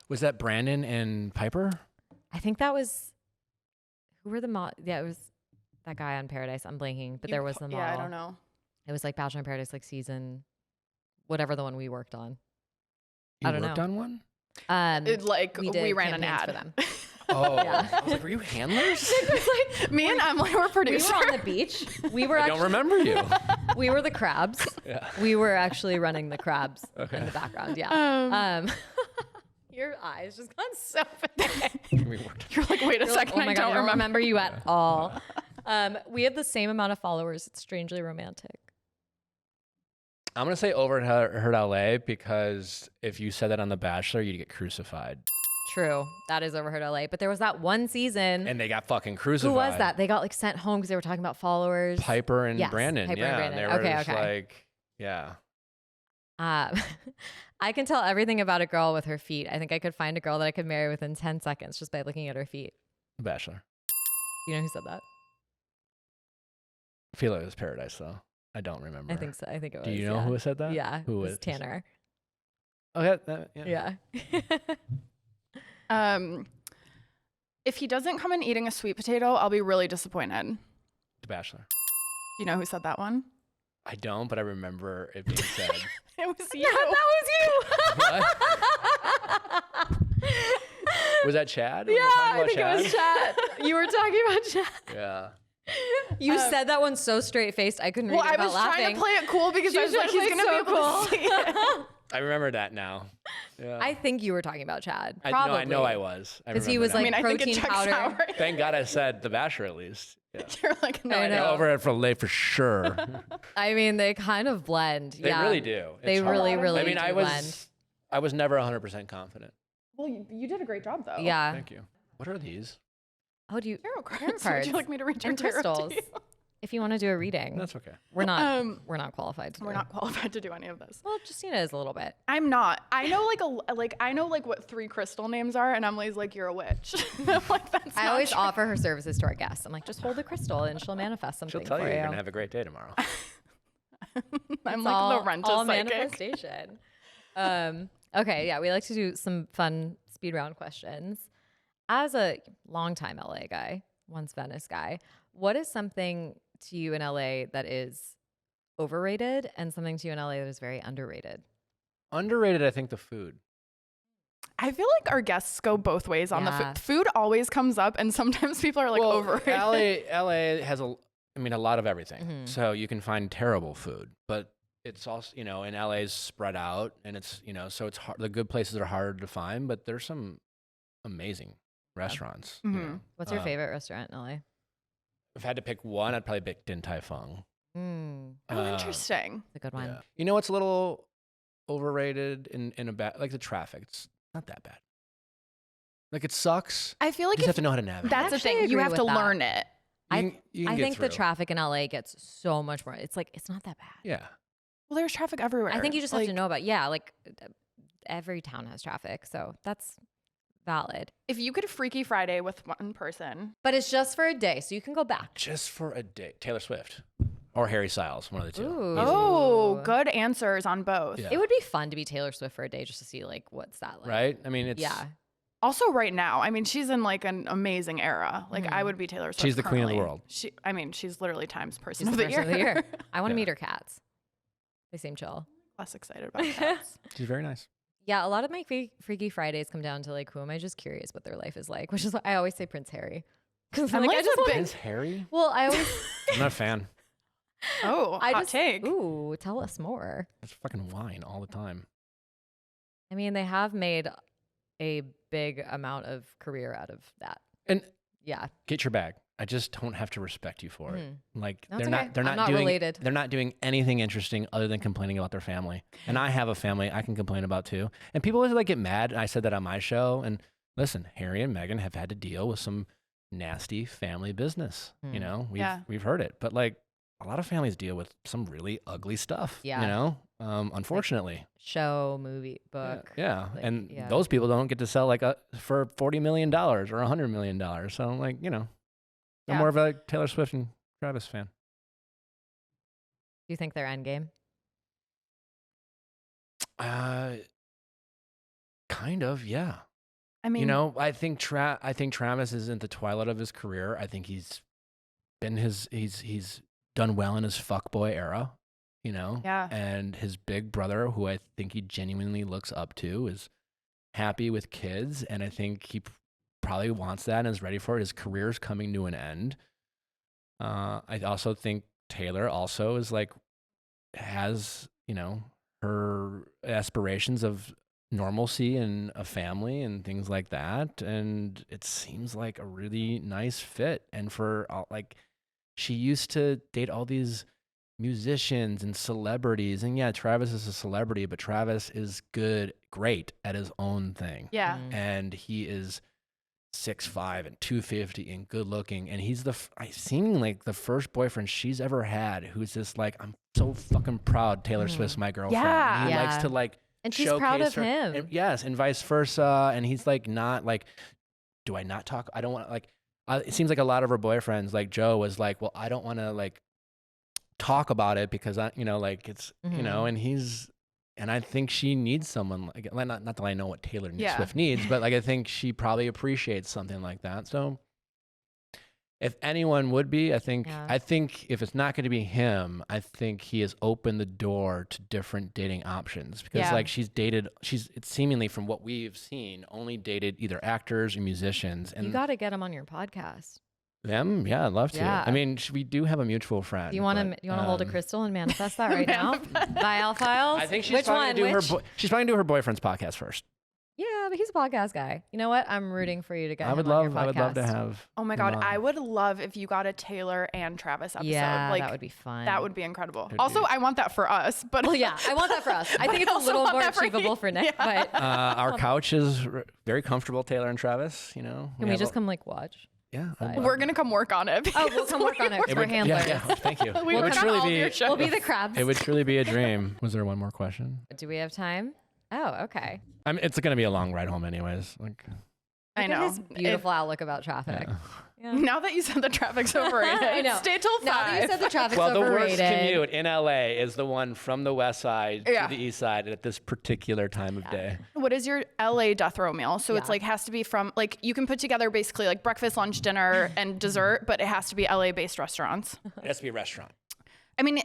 Was that Brandon and Piper? I think that was who were the yeah, it was that guy on Paradise. I'm blanking, but there was the model. Yeah, I don't know. It was like Bachelor in Paradise, like season, whatever the one we worked on. You I don't worked know. on one? We did ran an campaigns ad for them. Oh, Yeah. I was like, were you handlers? Me and Emily were We producers. were on the beach. We were I don't actually, remember you. we were the crabs. Yeah. We were actually running the crabs Okay. in the background. Yeah. Your eyes just got so big. We worked. You're like, wait a You're like, second, oh my I God, don't I don't remember. remember you at all. We have the same amount of followers. It's strangely romantic. I'm going to say OverheardLA because if you said that on The Bachelor, you'd get crucified. True. That is Overheard LA. But there was that one season. And they got fucking crucified. Who was that? They got like sent home because they were talking about followers. Piper and Yes, Brandon. Piper yeah. and Brandon. They were Okay, just okay. like, yeah. I can tell everything about a girl with her feet. I think I could find a girl that I could marry within 10 seconds just by looking at her feet. The Bachelor. You know who said that? I feel like it was Paradise, though. I don't remember. I think so. I think it was. Do you know who said that? Yeah. Who was Tanner. Okay. Yeah. Yeah. If he doesn't come in eating a sweet potato, I'll be really disappointed. The Bachelor. Do you know who said that one? I don't, but I remember it being said. It was you. Yeah, that was you. Was that Chad? Yeah, I think it was Chad. You were talking about Chad. Yeah. You said that one so straight faced. I couldn't read Well, it I was without trying laughing. to play it cool because She I was was like, trying he's to going to play be it able so to see it. I remember that now. Yeah. I think you were talking about Chad. No, Probably. I know I was. Because he was that. like I think it protein checks powder. out right Thank God I said The Bachelor at least. Yeah. You're like, no, I I know. know. OverheardLA for sure. I mean, they kind of blend. They yeah. really do. They It's hard. really, really I mean, do I blend. was never 100% confident. Well, you did a great job, though. Yeah. Thank you. What are these? Oh, do you? Tarot Tarot cards. Would you like me to read your and tarot crystals. to you? If you want to do a reading, That's okay. we're not qualified to do We're it. not qualified to do any of this. Well, Justina is a little bit. I'm not. I know I know what 3 crystal names are, and Emily's like, you're a witch. I'm like, that's I not always true. offer her services to our guests. I'm like, just hold the crystal and she'll manifest something She'll tell for you you're gonna have a great day tomorrow. I'm It's like the rent all psychic. manifestation. Okay, yeah, we like to do some fun speed round questions. As a longtime LA guy, once Venice guy, what is something to you in LA that is overrated and something to you in LA that is very underrated? Underrated, I think the food. I feel like our guests go both ways on the Yeah. food. Food always comes up, and sometimes people are like overrated. LA has a lot of everything. Mhm. So you can find terrible food, but it's also, and LA's spread out and it's, so it's hard. The good places are harder to find, but there's some amazing restaurants. Mhm. What's your favorite restaurant in LA? If I had to pick one, I'd probably pick Din Tai Fung. Oh, interesting. It's a good one. Yeah. You know what's a little overrated in a bad, like the traffic. It's not that bad. Like it sucks. I feel like You just have to know how to navigate. that's the actually thing. You agree have with to that. learn it. You can I get think the through. traffic in LA gets so much more. It's like, it's not that bad. Yeah. Well, there's traffic everywhere. I think you just have to Like, know about, every town has traffic. So that's valid. If you could Freaky Friday with one person, But it's just for a day. So you can go back. Just for a day. Taylor Swift or Harry Styles, one of the two. Ooh. oh, good answers on both. Yeah. It would be fun to be Taylor Swift for a day just to see like what's that like. Right? I mean, it's Yeah. Also, right now, I mean, she's in like an amazing era. Like, I would be Taylor Swift. She's the queen of the currently. world. She's literally Times Person She's of the the person of the year. year. I want to Yeah. meet her cats. They seem chill. Less excited about cats. She's very nice. Yeah, a lot of my Freaky Fridays come down to like, who am I just curious what their life is like? Which is why I always say Prince Harry. Because I'm like, like I just a want- big- Prince Harry? well, I always I'm not a fan. Oh, I hot just take. ooh, tell us more. It's fucking wine all the time. I mean, they have made a big amount of career out of that. And Yeah. get your bag. I just don't have to respect you for it. Mhm. Like That's they're okay. not they're I'm not not doing related. they're not doing anything interesting other than complaining about their family. And I have a family I can complain about too. And people always like get mad. And I said that on my show. And listen, Harry and Meghan have had to deal with some nasty family business. You know, we've heard it. But like a lot of families deal with some really ugly stuff. Yeah. You know, unfortunately. Show, movie, book. Yeah. like, And yeah. those people don't get to sell like for $40 million or $100 million. So like, I'm Yeah. more of a Taylor Swift and Travis fan. Do you think they're endgame? Kind of, yeah. I mean, I think Travis is in the twilight of his career. I think he's done well in his fuckboy era, Yeah. And his big brother, who I think he genuinely looks up to, is happy with kids, and I think he probably wants that and is ready for it. His career's coming to an end. I also think Taylor also is like has, her aspirations of normalcy and a family and things like that, and it seems like a really nice fit. And for like, she used to date all these musicians and celebrities. And yeah, Travis is a celebrity, but Travis is great at his own thing. Yeah. And he is 6'5" and 250 and good looking. And he's seeming like the first boyfriend she's ever had who's just like, I'm so fucking proud Taylor Swift's my girlfriend. Yeah. And he likes to like, and she's proud of him. And, yes. And vice versa. And he's like, not like, do I not talk? I don't want like, it seems like a lot of her boyfriends, like Joe was like, well, I don't want to like talk about it because I, like it's, and I think she needs someone like, not that I know what Taylor Swift needs, but like, I think she probably appreciates something like that. So if anyone would be, I think if it's not going to be him, I think he has opened the door to different dating options because like it's seemingly from what we've seen, only dated either actors or musicians. And you got to get him on your podcast. Them? Yeah, I'd love to. Yeah. I mean, we do have a mutual friend. Do you want to hold a crystal and manifest that right now? Viall files? I think she's probably going to do her boyfriend's podcast first. Yeah, but he's a podcast guy. You know what? I'm rooting for you to get him on your podcast. I would love to have. Oh my God, I would love if you got a Taylor and Travis episode. Yeah, like, that would be fun. That would be incredible. Also, I want that for us. But well, yeah, I want that for us. I think it's a little more achievable for Nick. Yeah. But our couch is very comfortable, Taylor and Travis. Can we just come like watch? Yeah, we're gonna come work on it. Oh, we'll come work on it. We're handlers. Yeah, thank you. We'll be the crabs. It would truly be a dream. Was there one more question? Do we have time? Oh, okay. It's gonna be a long ride home, anyways. Like, I know. His beautiful outlook about traffic. Yeah. Now that you said the traffic's overrated, I know. Stay till 5. Now that you said the traffic's overrated. Well, the worst commute in LA is the one from the west side to the east side at this particular time of day. What is your LA death row meal? So it's like has to be from like you can put together basically like breakfast, lunch, dinner, and dessert, but it has to be LA based restaurants. It has to be a restaurant. I mean,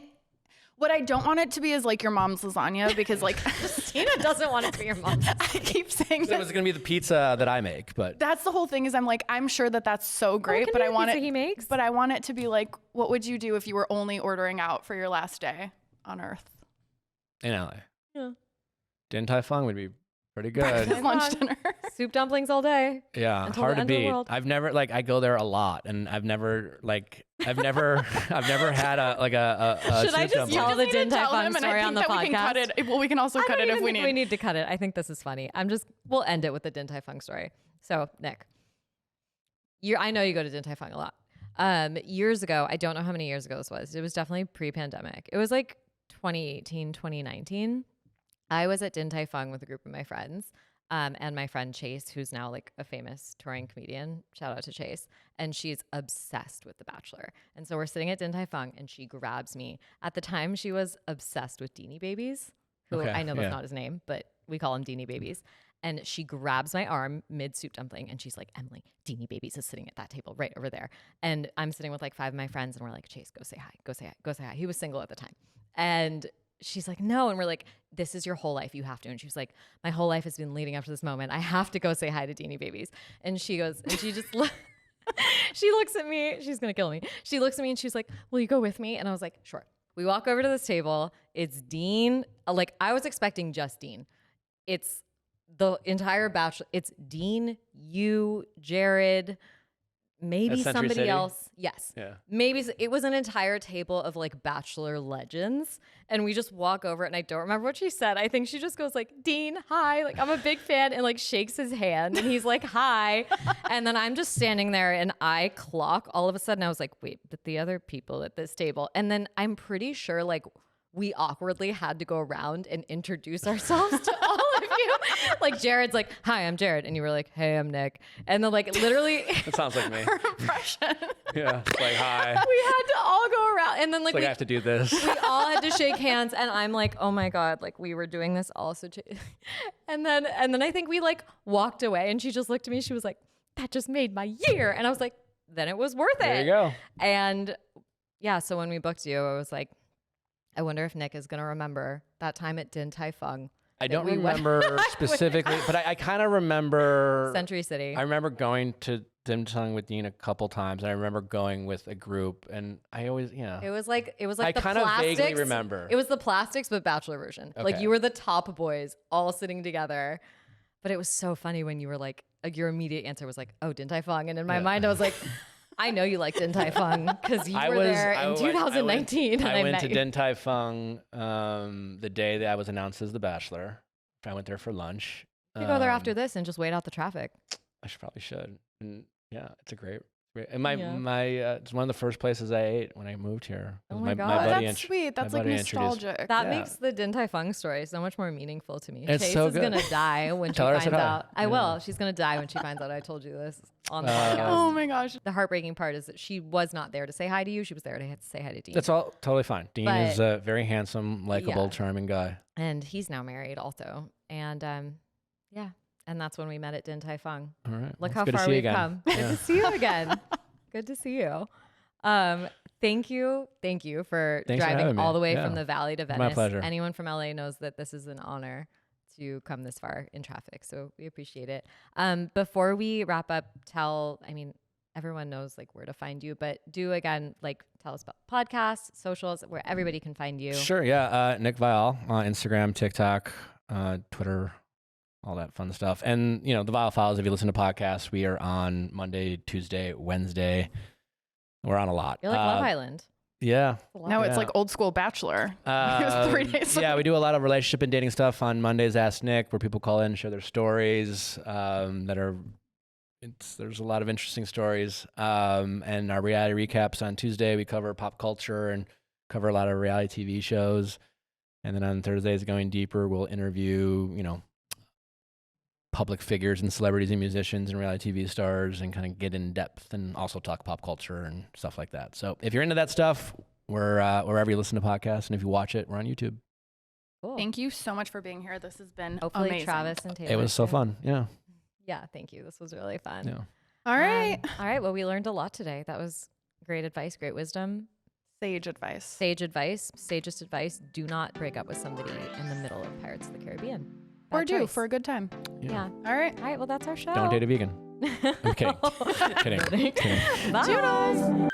what I don't want it to be is like your mom's lasagna because like Tina doesn't want it to be your mom's. I keep saying that. It was going to be the pizza that I make, but that's the whole thing is I'm sure that that's so great, but I want it he makes. But I want it to be like, what would you do if you were only ordering out for your last day on Earth? In LA. Yeah. Din Tai Fung would be pretty good. Lunch, dinner. Soup dumplings all day. Yeah, hard to beat. I've never I go there a lot, and I've never had a Should I just tell the Din Tai Fung story on the podcast? We can cut it. Well, we can also cut it if we need. We need to cut it. I think this is funny. We'll end it with the Din Tai Fung story. So Nick, I know you go to Din Tai Fung a lot. Years ago, I don't know how many years ago this was. It was definitely pre-pandemic. It was like 2018, 2019. I was at Din Tai Fung with a group of my friends. And my friend Chase, who's now like a famous touring comedian, shout out to Chase, and she's obsessed with The Bachelor. And so we're sitting at Din Tai Fung, and she grabs me. At the time, she was obsessed with Deanie Babies, who I know that's not his name, but we call him Deanie Babies. And she grabs my arm mid soup dumpling, and she's like, Emily, Deanie Babies is sitting at that table right over there. And I'm sitting with like 5 of my friends, and we're like, Chase, go say hi, go say hi, go say hi. He was single at the time. And she's like, no. And we're like, this is your whole life. You have to. And she was like, my whole life has been leading up to this moment. I have to go say hi to Deanie Babies. And she goes, and she just, she looks at me. She's going to kill me. She looks at me and she's like, will you go with me? And I was like, sure. We walk over to this table. It's Dean. Like I was expecting just Dean. It's the entire Bachelor. It's Dean, you, Jared, maybe somebody City? Else. Yes. Yeah. Maybe it was an entire table of like Bachelor legends. And we just walk over it, and I don't remember what she said. I think she just goes like, Dean, hi. Like, I'm a big fan, and like shakes his hand, and he's like, hi. And then I'm just standing there, and I clock all of a sudden. I was like, wait, but the other people at this table. And then I'm pretty sure like we awkwardly had to go around and introduce ourselves to all of you. Like Jared's like, hi, I'm Jared. And you were like, hey, I'm Nick. And then like literally. That sounds like me. Her impression. Yeah. It's like, hi. We had to all go around. And then like, I have to do this. We all had to shake hands. And I'm like, oh my God, like we were doing this also. And then I think we like walked away, and she just looked at me. She was like, that just made my year. And I was like, then it was worth it. There you go. And yeah, so when we booked you, I was like, I wonder if Nick is going to remember that time at Din Tai Fung. I don't remember specifically, but I kind of remember Century City. I remember going to Dim Sum with Dean a couple times. And I remember going with a group, and I always, It was like I the kind of Plastics. vaguely remember. It was the Plastics, but Bachelor version. Okay. Like you were the top boys all sitting together. But it was so funny when you were like, your immediate answer was like, oh, Din Tai Fung. And in my mind, I was like, I know you liked Din Tai Fung because you were there in 2019 and I went met to you. Din Tai Fung the day that I was announced as The Bachelor. I went there for lunch. You go there after this and just wait out the traffic. I probably should. And yeah, it's a great. And my Yeah. it's one of the first places I ate when I moved here. Oh my God. buddy That's sweet. That's like nostalgic. That makes the Din Tai Fung story so much more meaningful to me. It's Chase so is good. gonna die when she Tell her I finds said hi. out. I Yeah. will. She's gonna die when she finds out I told you this on the podcast. Oh my gosh. The heartbreaking part is that she was not there to say hi to you. She was there to say hi to Dean. That's all totally fine. Dean But- is a very handsome, likable, Yeah. charming guy. And he's now married also. And yeah. And that's when we met at Din Tai Fung. All right. Look Well, how it's good to far see you we've again. come. Good to see you again. Good to see you. Thank you for Thanks for driving having me. all the way Yeah. from the Valley to My Venice. pleasure. Anyone from LA knows that this is an honor to come this far in traffic. So we appreciate it. Before we wrap up, everyone knows like where to find you, but do again, like tell us about podcasts, socials, where everybody can find you. Sure. Yeah. Nick Viall on Instagram, TikTok, Twitter, all that fun stuff. And, the Viall Files, if you listen to podcasts, we are on Monday, Tuesday, Wednesday. We're on a lot. You're like Love Island. Yeah. Now it's Yeah. like old school Bachelor. It was 3 days. Yeah, we do a lot of relationship and dating stuff on Mondays. Ask Nick, where people call in and share their stories there's a lot of interesting stories. And our reality recaps on Tuesday, we cover pop culture and cover a lot of reality TV shows. And then on Thursdays, Going Deeper, we'll interview, public figures and celebrities and musicians and reality TV stars and kind of get in depth and also talk pop culture and stuff like that. So if you're into that stuff, we're wherever you listen to podcasts, and if you watch it, we're on YouTube. Cool. Thank you so much for being here. This has been Hopefully amazing. Travis and Taylor. It was so too. fun. Yeah. Yeah, thank you. This was really fun. Yeah. All right. All right. Well, we learned a lot today. That was great advice, great wisdom, Sage advice. sagest advice. Do not break up with somebody in the middle of Pirates of the Caribbean. Or Bad do choice. for a good time. Yeah. All right. All right. Well, that's our show. Don't date a vegan. I'm kidding. Kidding. Bye. Toodles.